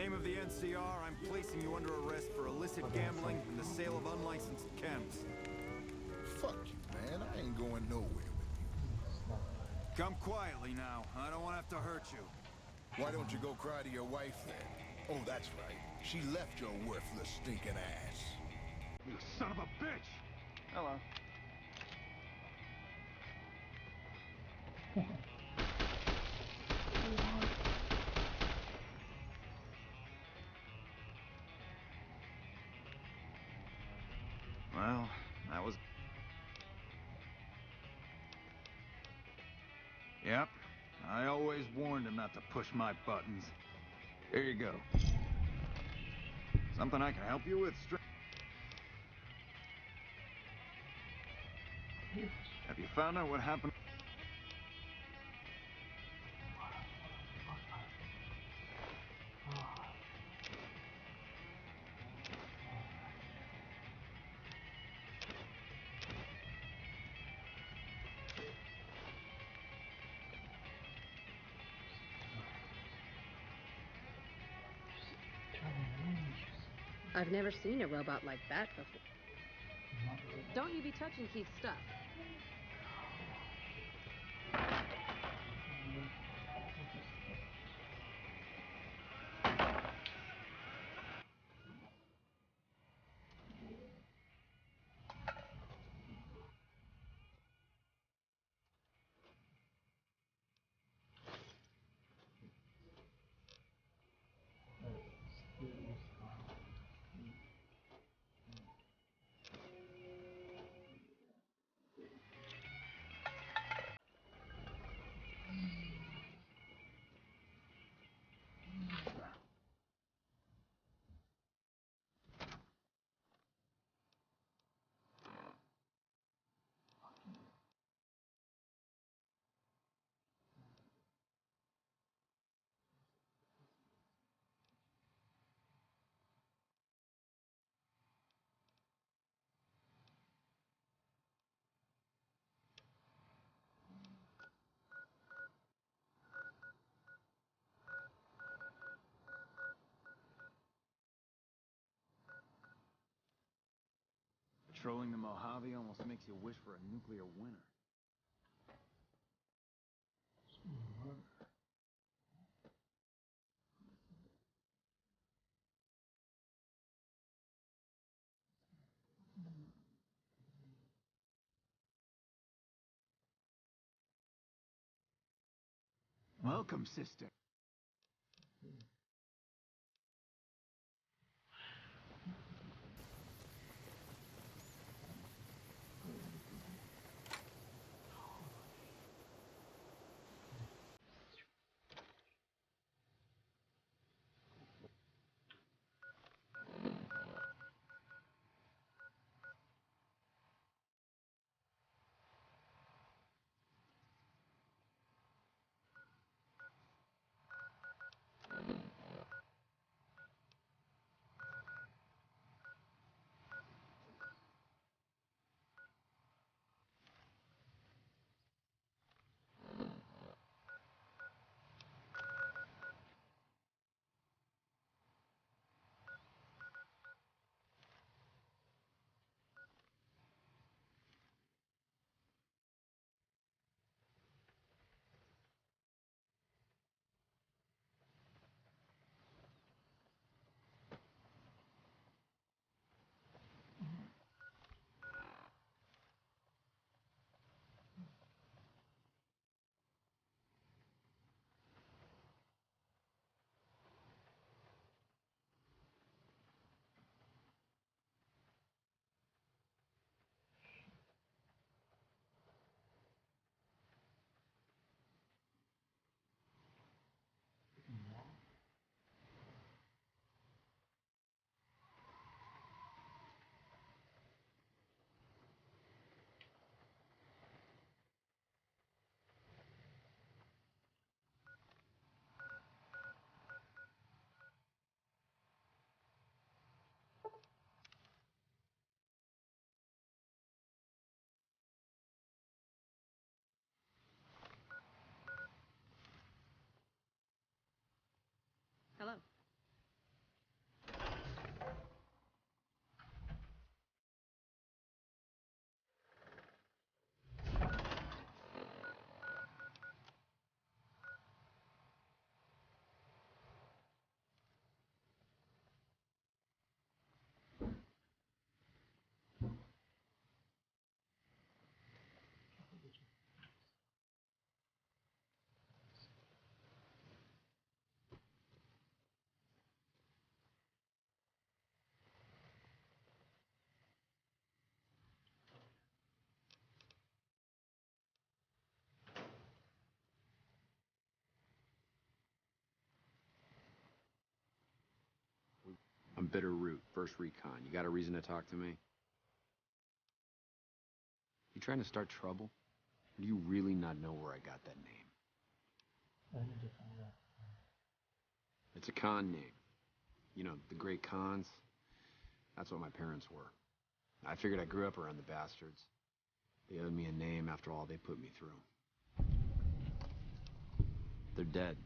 name of the NCR, I'm placing you under arrest for illicit gambling and the sale of unlicensed chems. Fuck you, man. I ain't going nowhere with you. Come quietly now. I don't want to have to hurt you. Why don't you go cry to your wife then? Oh, that's right. She left your worthless, stinking ass. You son of a bitch! Hello. Well, that was... Yep. I always warned him not to push my buttons. Here you go. Something I can help you with, Have you found out what happened? I've never seen a robot like that before. Don't you be touching Keith's stuff. Patrolling the Mojave almost makes you wish for a nuclear winter. Welcome, sister. Bitterroot, 1st Recon. You got a reason to talk to me? You trying to start trouble? Or do you really not know where I got that name? It's a con name. You know, the great cons. That's what my parents were. I figured I grew up around the bastards. They owed me a name after all they put me through. They're dead.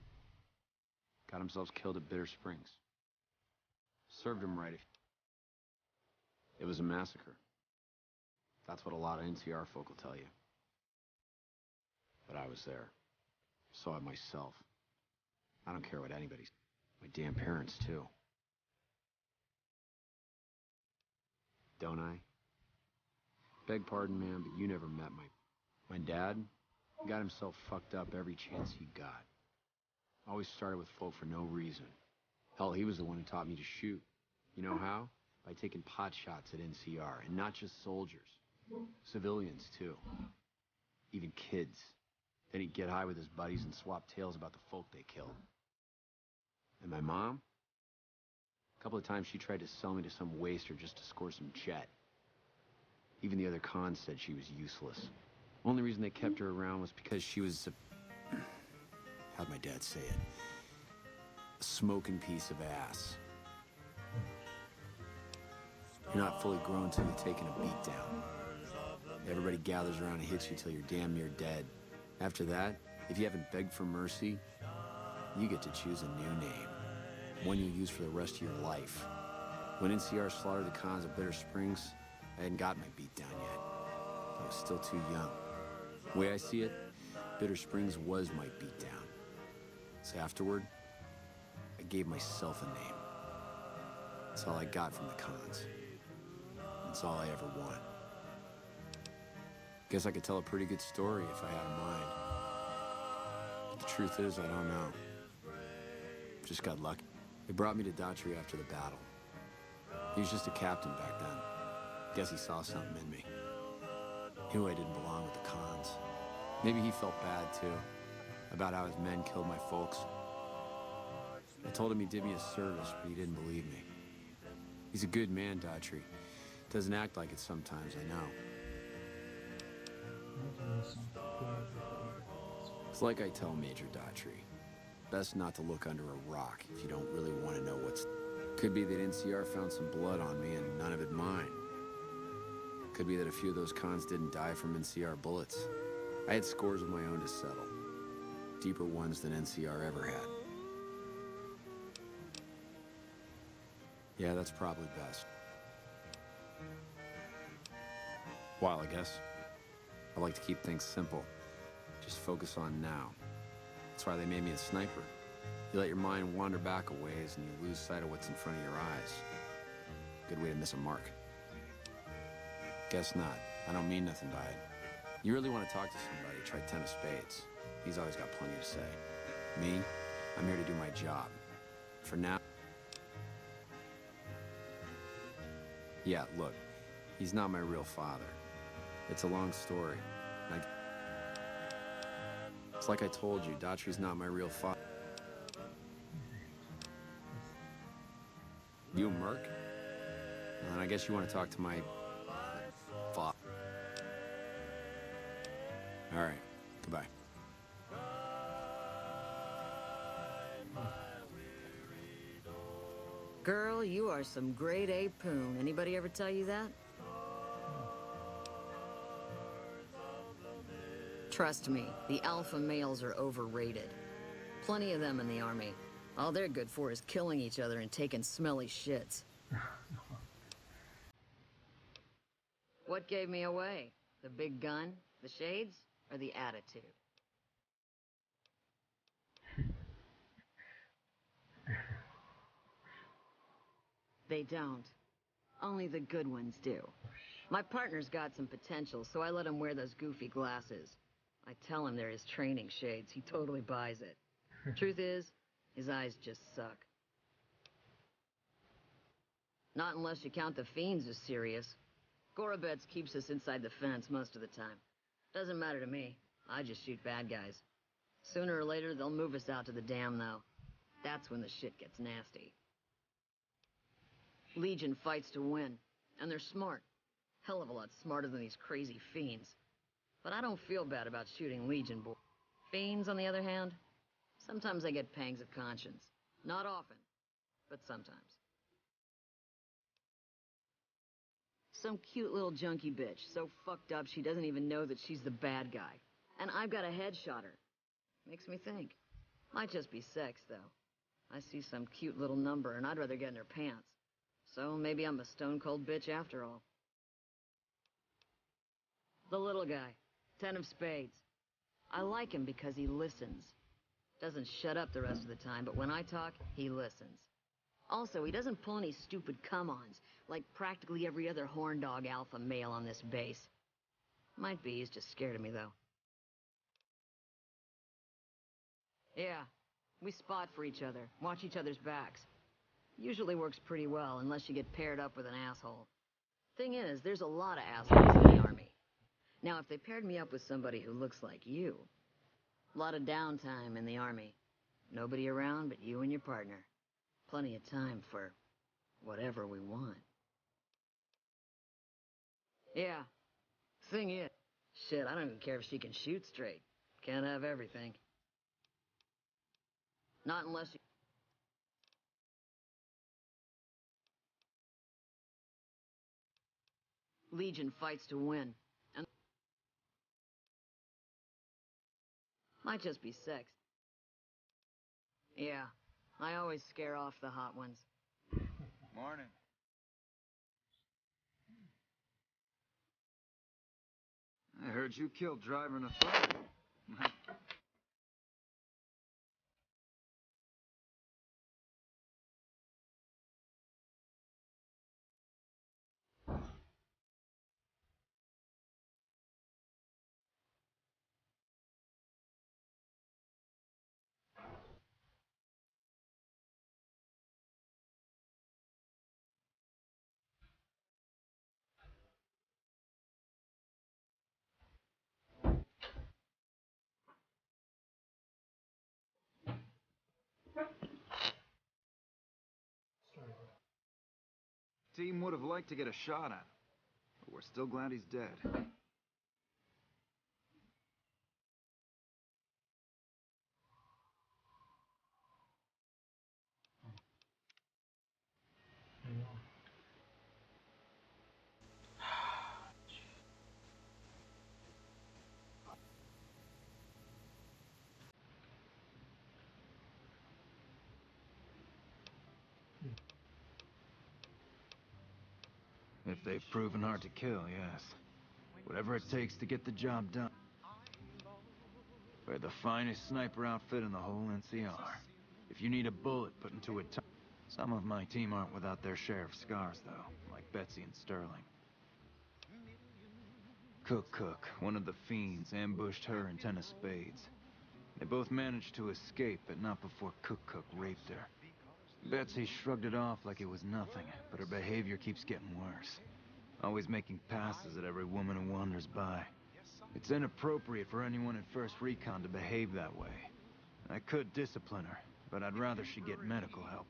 Got themselves killed at Bitter Springs. Served them right. It was a massacre. That's what a lot of NCR folk will tell you. But I was there. Saw it myself. I don't care what anybody's. My damn parents, too. Don't I? Beg pardon, man, but you never met my dad. Got himself fucked up every chance he got. Always started with folk for no reason. Hell, he was the one who taught me to shoot. You know how? By taking pot shots at NCR, and not just soldiers. Civilians, too. Even kids. Then he'd get high with his buddies and swap tales about the folk they killed. And my mom? A couple of times she tried to sell me to some waster just to score some jet. Even the other cons said she was useless. Only reason they kept her around was because she was a... How'd my dad say it? A smoking piece of ass. You're not fully grown till you've taken a beat down. Everybody gathers around and hits you till you're damn near dead. After that, if you haven't begged for mercy, you get to choose a new name. One you'll use for the rest of your life. When NCR slaughtered the cons of Bitter Springs, I hadn't got my beat down yet. I was still too young. The way I see it, Bitter Springs was my beat down. So afterward, I gave myself a name. That's all I got from the cons. That's all I ever want. Guess I could tell a pretty good story if I had a mind. But the truth is, I don't know. Just got lucky. They brought me to Daughtry after the battle. He was just a captain back then. Guess he saw something in me. He knew I didn't belong with the cons. Maybe he felt bad, too, about how his men killed my folks. I told him he did me a service, but he didn't believe me. He's a good man, Daughtry. Doesn't act like it sometimes, I know. It's like I tell Major Daughtry. Best not to look under a rock if you don't really want to know what's... Could be that NCR found some blood on me and none of it mine. Could be that a few of those cons didn't die from NCR bullets. I had scores of my own to settle. Deeper ones than NCR ever had. Yeah, that's probably best. While, I guess. I like to keep things simple. Just focus on now. That's why they made me a sniper. You let your mind wander back a ways and you lose sight of what's in front of your eyes. Good way to miss a mark. Guess not. I don't mean nothing by it. You really want to talk to somebody, try 10 of spades. He's always got plenty to say. Me, I'm here to do my job. For now... Yeah, look, he's not my real father. It's a long story. It's like I told you, Daughtry's not my real father. You a merc? Well, then I guess you want to talk to my... father. All right, goodbye. Girl, you are some grade A poon. Anybody ever tell you that? Trust me, the alpha males are overrated. Plenty of them in the army. All they're good for is killing each other and taking smelly shits. What gave me away? The big gun, the shades, or the attitude? They don't. Only the good ones do. My partner's got some potential, so I let him wear those goofy glasses. I tell him they're his training shades. He totally buys it. Truth is, his eyes just suck. Not unless you count the fiends as serious. Gorobets keeps us inside the fence most of the time. Doesn't matter to me. I just shoot bad guys. Sooner or later, they'll move us out to the dam, though. That's when the shit gets nasty. Legion fights to win, and they're smart. Hell of a lot smarter than these crazy fiends. But I don't feel bad about shooting Legion boys. Fiends, on the other hand, sometimes I get pangs of conscience. Not often, but sometimes. Some cute little junkie bitch, so fucked up she doesn't even know that she's the bad guy. And I've got a headshot her. Makes me think. Might just be sex, though. I see some cute little number, and I'd rather get in her pants. So maybe I'm a stone-cold bitch after all. The little guy. 10 of spades. I like him because he listens. Doesn't shut up the rest of the time, but when I talk, he listens. Also, he doesn't pull any stupid come-ons, like practically every other horn dog alpha male on this base. Might be he's just scared of me, though. Yeah, we spot for each other, watch each other's backs. Usually works pretty well, unless you get paired up with an asshole. Thing is, there's a lot of assholes in the army. Now, if they paired me up with somebody who looks like you... A lot of downtime in the army. Nobody around but you and your partner. Plenty of time for whatever we want. Yeah. Thing is... Shit, I don't even care if she can shoot straight. Can't have everything. Not unless you... Legion fights to win. And... Might just be sex. Yeah. I always scare off the hot ones. Morning. I heard you killed driver in a fight. Team would have liked to get a shot at him, but we're still glad he's dead. If they've proven hard to kill, yes. Whatever it takes to get the job done. We're the finest sniper outfit in the whole NCR. If you need a bullet put into a Some of my team aren't without their share of scars, though, like Betsy and Sterling. Cook, one of the fiends, ambushed her and 10 of spades. They both managed to escape, but not before Cook raped her. Betsy shrugged it off like it was nothing, but her behavior keeps getting worse. Always making passes at every woman who wanders by. It's inappropriate for anyone in 1st Recon to behave that way. I could discipline her, but I'd rather she get medical help.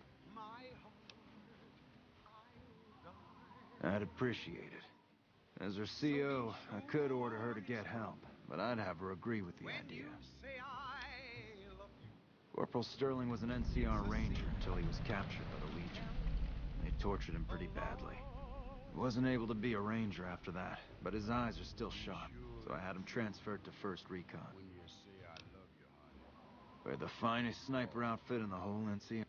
I'd appreciate it. As her CO, I could order her to get help, but I'd have her agree with the idea. Corporal Sterling was an NCR Ranger until he was captured by the Legion. They tortured him pretty badly. He wasn't able to be a Ranger after that, but his eyes are still sharp, so I had him transferred to 1st Recon. We're the finest sniper outfit in the whole NCR.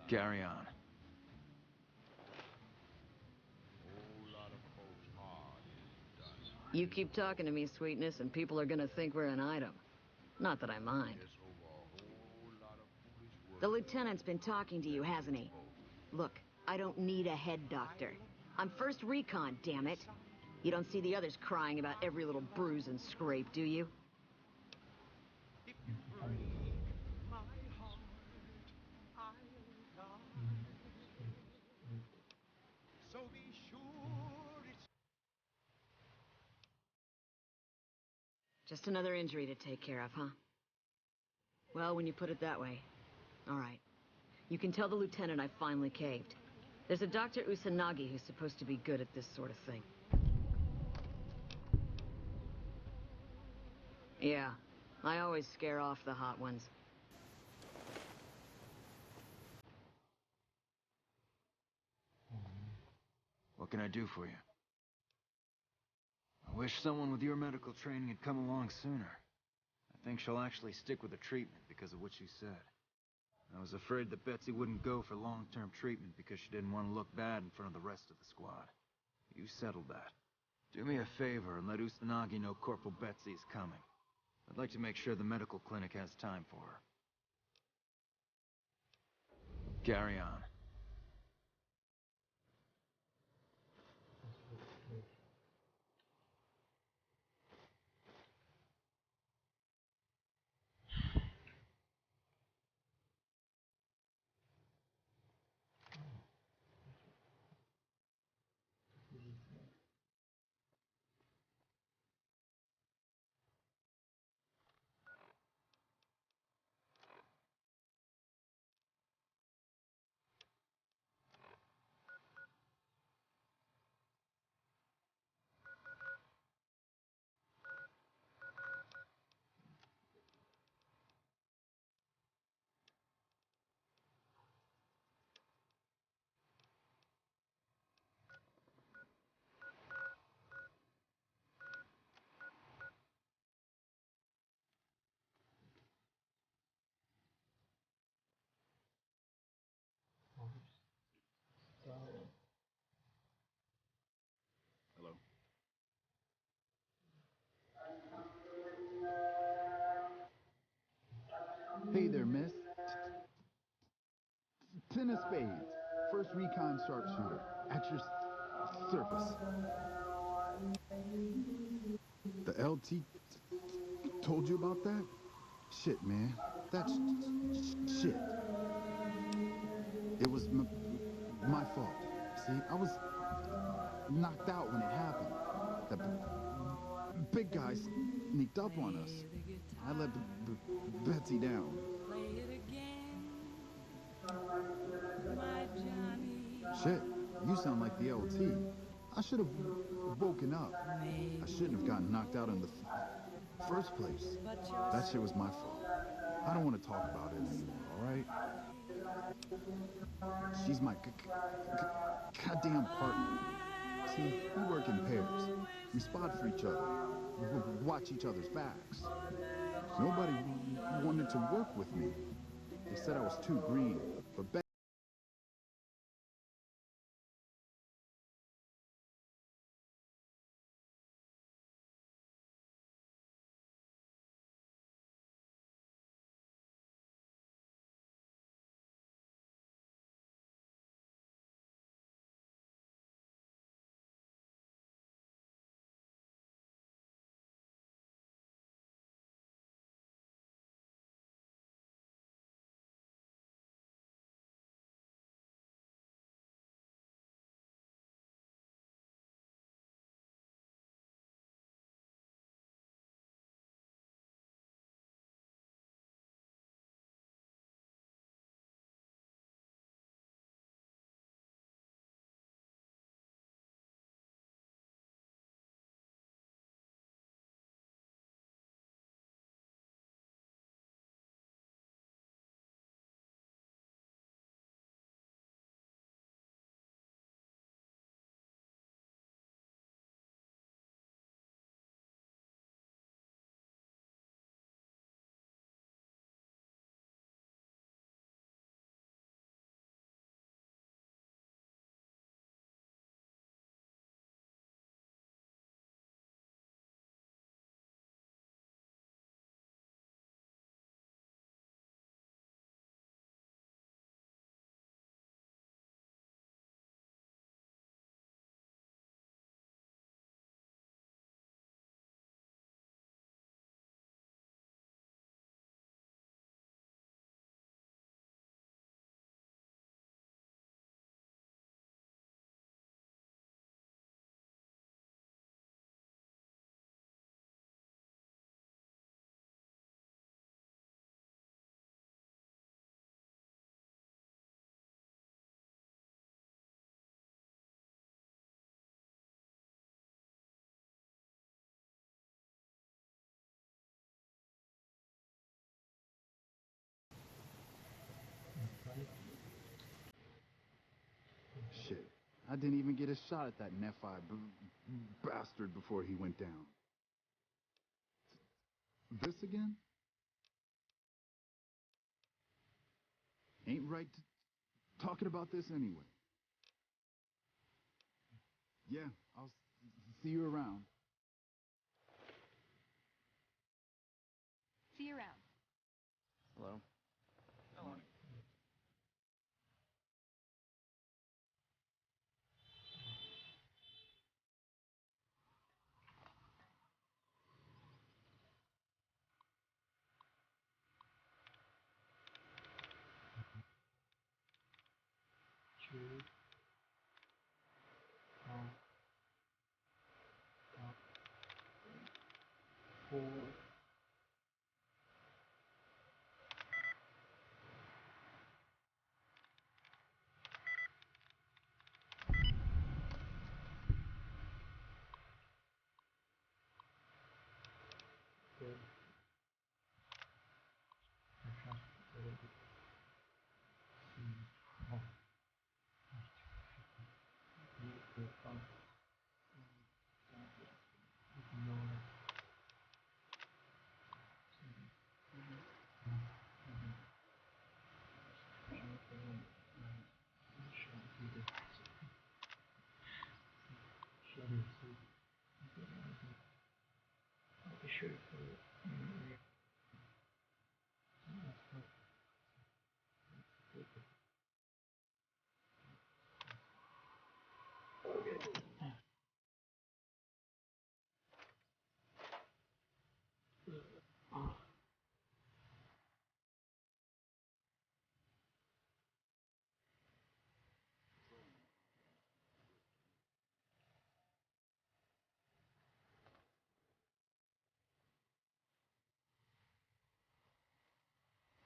Carry on. You keep talking to me, Sweetness, and people are gonna think we're an item. Not that I mind. The lieutenant's been talking to you, hasn't he? Look, I don't need a head doctor. I'm 1st Recon, damn it. You don't see the others crying about every little bruise and scrape, do you? Just another injury to take care of, huh? Well, when you put it that way, all right. You can tell the lieutenant I finally caved. There's a Dr. Usanagi who's supposed to be good at this sort of thing. Yeah, I always scare off the hot ones. What can I do for you? I wish someone with your medical training had come along sooner. I think she'll actually stick with the treatment because of what she said. I was afraid that Betsy wouldn't go for long-term treatment because she didn't want to look bad in front of the rest of the squad. You settled that. Do me a favor and let Usanagi know Corporal Betsy is coming. I'd like to make sure the medical clinic has time for her. Carry on. Hello? Hey there, miss. Ten of spades. First recon sharpshooter. At your service. The LT told you about that? Shit, man. That's shit. It was my fault. See, I was knocked out when it happened. The big guy sneaked up on us. I let Betsy down. Shit, you sound like the LT. I should have woken up. I shouldn't have gotten knocked out in the first place. That shit was my fault. I don't want to talk about it anymore, all right? She's my goddamn partner. See, we work in pairs. We spot for each other. We watch each other's backs. Nobody wanted to work with me. They said I was too green, but I didn't even get a shot at that Nephi bastard before he went down. This again? Ain't right talking about this anyway. Yeah, I'll see you around. See you around. Hello?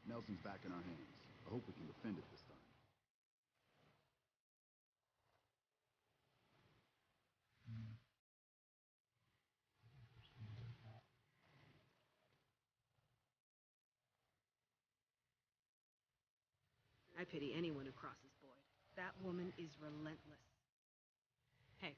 Nelson's back in our hands. I hope we can defend it this time. I pity anyone who crosses Boyd. That woman is relentless. Hey.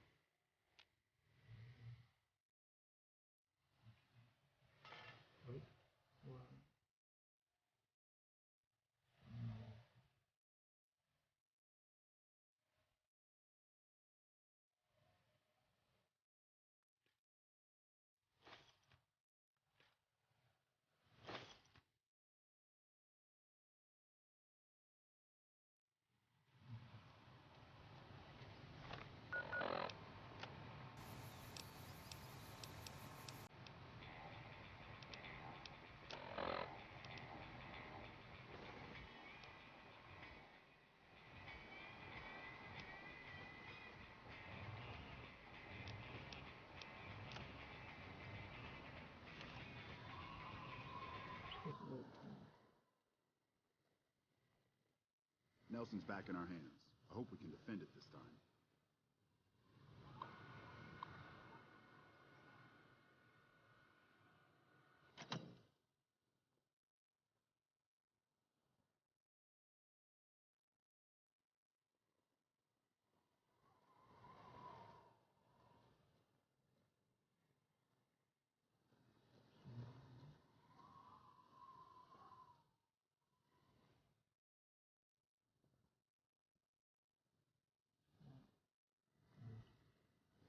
Nelson's back in our hands. I hope we can defend it this time.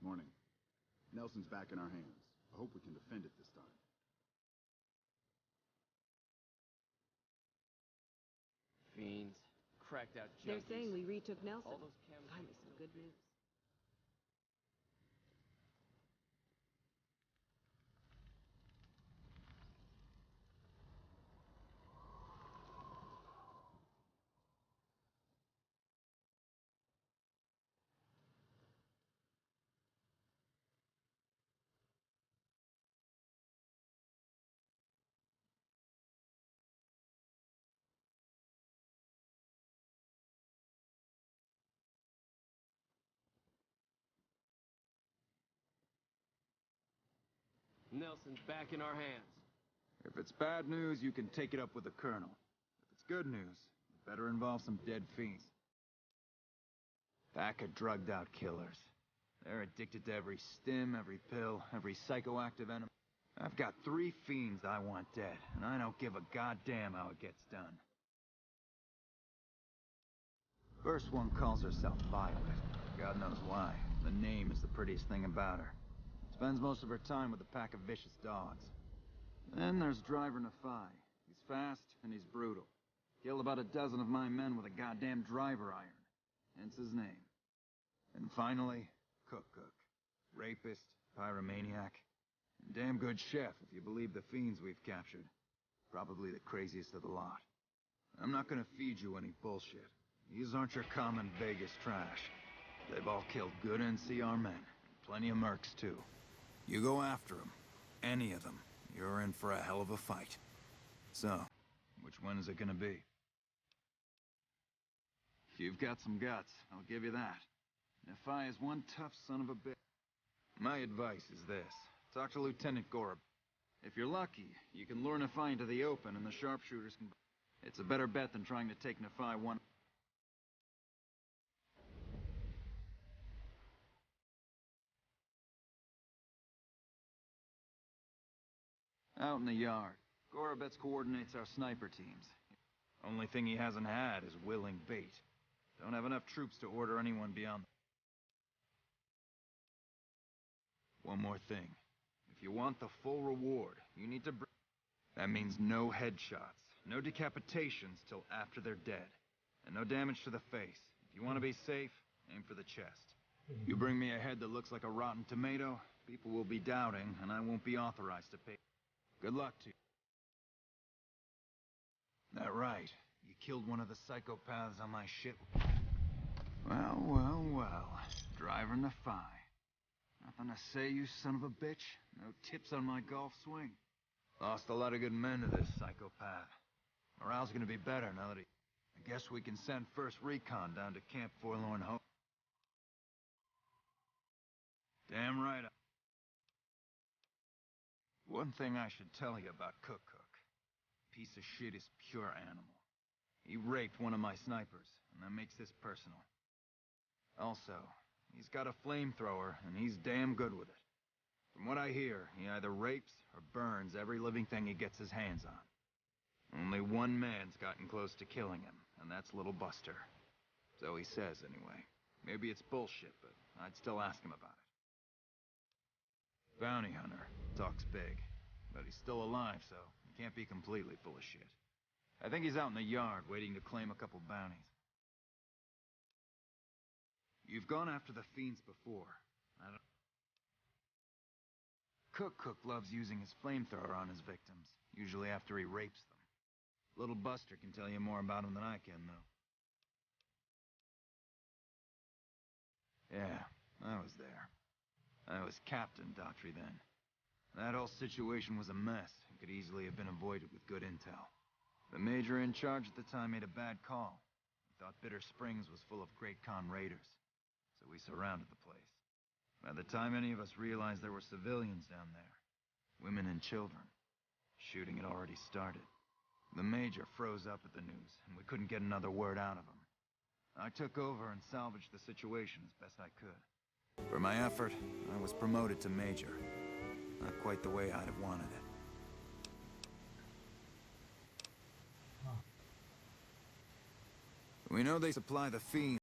Morning. Nelson's back in our hands. I hope we can defend it this time. Fiends. Cracked out junkies. They're saying we retook Nelson. All those cams. Finally, some good news. Nelson's back in our hands. If it's bad news, you can take it up with the Colonel. If it's good news, it better involve some dead fiends. Pack of drugged-out killers. They're addicted to every stim, every pill, every psychoactive enemy. I've got 3 fiends I want dead, and I don't give a goddamn how it gets done. First one calls herself Violet. God knows why. The name is the prettiest thing about her. Spends most of her time with a pack of vicious dogs. Then there's Driver Nephi. He's fast and he's brutal. Killed about a dozen of my men with a goddamn driver iron. Hence his name. And finally, Cook. Rapist, pyromaniac, and damn good chef if you believe the fiends we've captured. Probably the craziest of the lot. I'm not gonna feed you any bullshit. These aren't your common Vegas trash. They've all killed good NCR men. Plenty of mercs, too. You go after them. Any of them. You're in for a hell of a fight. So, Which one is it gonna be? You've got some guts, I'll give you that. Nephi is one tough son of a bitch. My advice is this. Talk to Lieutenant Gorb. If you're lucky, you can lure Nephi into the open and the sharpshooters can... It's a better bet than trying to take Nephi one... Out in the yard. Gorobets coordinates our sniper teams. Only thing he hasn't had is willing bait. Don't have enough troops to order anyone beyond... One more thing. If you want the full reward, you need to... That means no headshots, no decapitations till after they're dead, and no damage to the face. If you want to be safe, aim for the chest. You bring me a head that looks like a rotten tomato, people will be doubting, and I won't be authorized to pay. Good luck to you. That right. You killed one of the psychopaths on my ship. Well. Driver Nephi. Nothing to say, you son of a bitch. No tips on my golf swing. Lost a lot of good men to this psychopath. Morale's gonna be better now that he... I guess we can send first recon down to Camp Forlorn Hope. Damn right. One thing I should tell you about Cook. Piece of shit is pure animal. He raped one of my snipers, and that makes this personal. Also, he's got a flamethrower, and he's damn good with it. From what I hear, he either rapes or burns every living thing he gets his hands on. Only one man's gotten close to killing him, and that's Little Buster. So he says, anyway. Maybe it's bullshit, but I'd still ask him about it. Bounty hunter. Talks big. But he's still alive, so he can't be completely full of shit. I think he's out in the yard, waiting to claim a couple bounties. You've gone after the fiends before. Cook loves using his flamethrower on his victims, usually after he rapes them. Little Buster can tell you more about him than I can, though. Yeah, I was there. I was Captain Daughtry then. That whole situation was a mess and could easily have been avoided with good intel. The major in charge at the time made a bad call. He thought Bitter Springs was full of Great Khan raiders, so we surrounded the place. By the time any of us realized there were civilians down there, women and children, shooting had already started. The major froze up at the news, and we couldn't get another word out of him. I took over and salvaged the situation as best I could. For my effort, I was promoted to major. Not quite the way I'd have wanted it. We know they supply the fiends.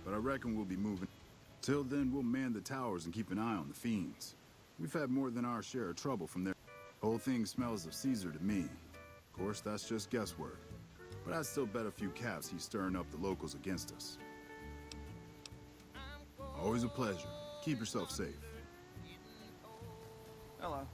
but I reckon we'll be moving. Till then, we'll man the towers and keep an eye on the fiends. We've had more than our share of trouble from there. Whole thing smells of Caesar to me. Of course, that's just guesswork. But I'd still bet a few caps he's stirring up the locals against us. Always a pleasure. Keep yourself safe. Hello.